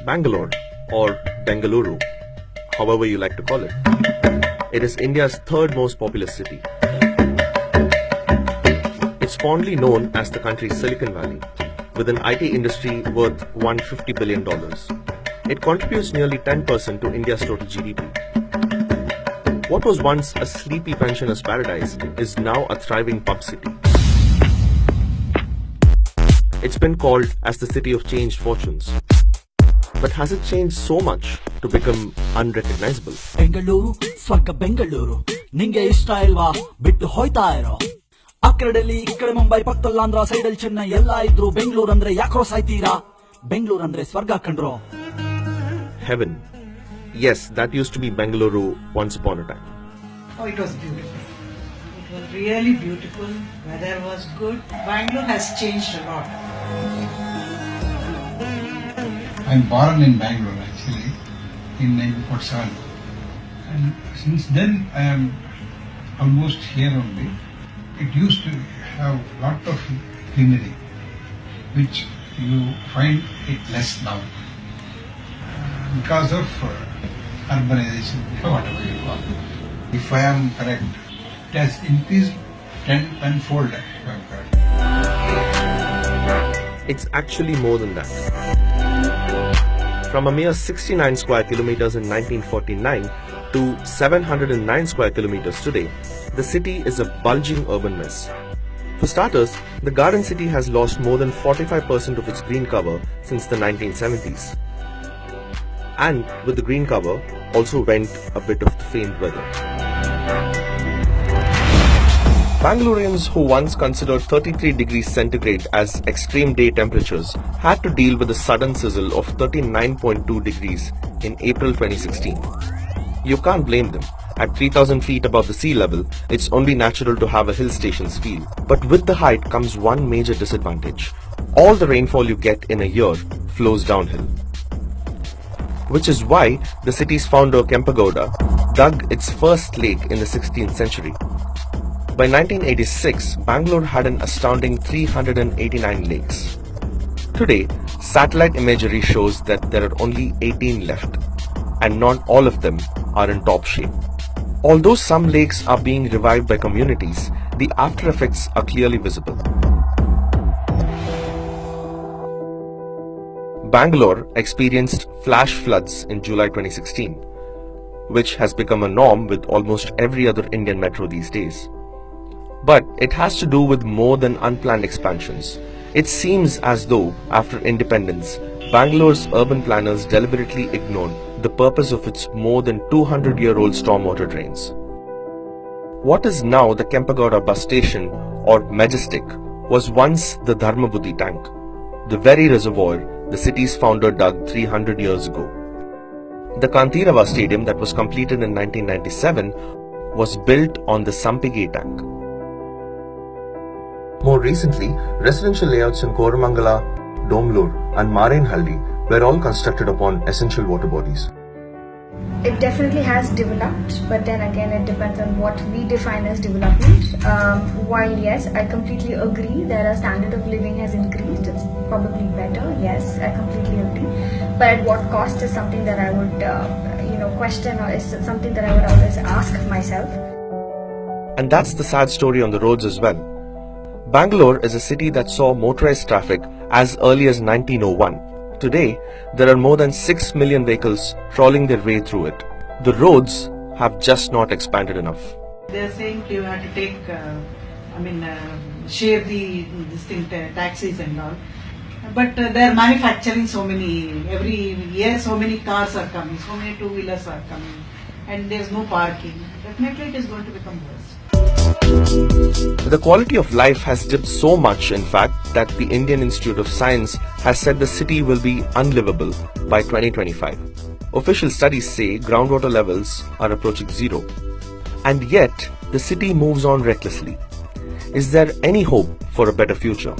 Bangalore, or Bengaluru, however you like to call it. It is India's third most populous city. It's fondly known as the country's Silicon Valley, with an IT industry worth $150 billion. It contributes nearly 10% to India's total GDP. What was once a sleepy pensioner's paradise is now a thriving pub city. It's been called as the city of changed fortunes. But has it changed so much to become unrecognizable? Bengaluru, Swaka Bengaluru, Ninge Istailva, Bittu Hoitairo. Akradeli, Ikkade Mumbai, Pakkal Andhra, Side Chennai, Ella Idru, Bengaluru andre Yakro Saitira, Bengaluru andre Swarga Kandro. Heaven. Yes, that used to be Bengaluru once upon a time. Oh, it was beautiful. It was really beautiful. Weather was good. Bangalore has changed a lot. I'm born in Bangalore actually in 1947, and since then I am almost here only. It used to have lot of greenery, which you find it less now because of urbanization, whatever you call it. If I am correct, it has increased tenfold. If I am correct. It's actually more than that. From a mere 69 square kilometers in 1949 to 709 square kilometers today, the city is a bulging urban mess. For starters, the Garden City has lost more than 45% of its green cover since the 1970s. And with the green cover, also went a bit of the famed weather. Bangaloreans who once considered 33 degrees centigrade as extreme day temperatures had to deal with the sudden sizzle of 39.2 degrees in April 2016. You can't blame them. At 3,000 feet above the sea level, it's only natural to have a hill station's feel. But with the height comes one major disadvantage. All the rainfall you get in a year flows downhill. Which is why the city's founder Kempegowda dug its first lake in the 16th century. By 1986, Bangalore had an astounding 389 lakes. Today, satellite imagery shows that there are only 18 left, and not all of them are in top shape. Although some lakes are being revived by communities, the after effects are clearly visible. Bangalore experienced flash floods in July 2016, which has become a norm with almost every other Indian metro these days. But it has to do with more than unplanned expansions. It seems as though, after independence, Bangalore's urban planners deliberately ignored the purpose of its more than 200-year-old stormwater drains. What is now the Kempegowda bus station, or Majestic, was once the Dharmabuddhi tank, the very reservoir the city's founder dug 300 years ago. The Kantirava Stadium that was completed in 1997 was built on the Sampige tank. More recently, residential layouts in Koramangala, Domlur and Marenhalli were all constructed upon essential water bodies. It definitely has developed, but then again it depends on what we define as development. While yes, I completely agree that our standard of living has increased, it's probably better, yes, I completely agree. But at what cost is something that I would question, or is something that I would always ask myself. And that's the sad story on the roads as well. Bangalore is a city that saw motorized traffic as early as 1901. Today, there are more than 6 million vehicles trawling their way through it. The roads have just not expanded enough. They are saying you have to take, share the taxis and all. But they are manufacturing so many, every year so many cars are coming, so many two-wheelers are coming, and there is no parking. Definitely it is going to become worse. The quality of life has dipped so much, in fact, that the Indian Institute of Science has said the city will be unlivable by 2025. Official studies say groundwater levels are approaching zero. And yet, the city moves on recklessly. Is there any hope for a better future?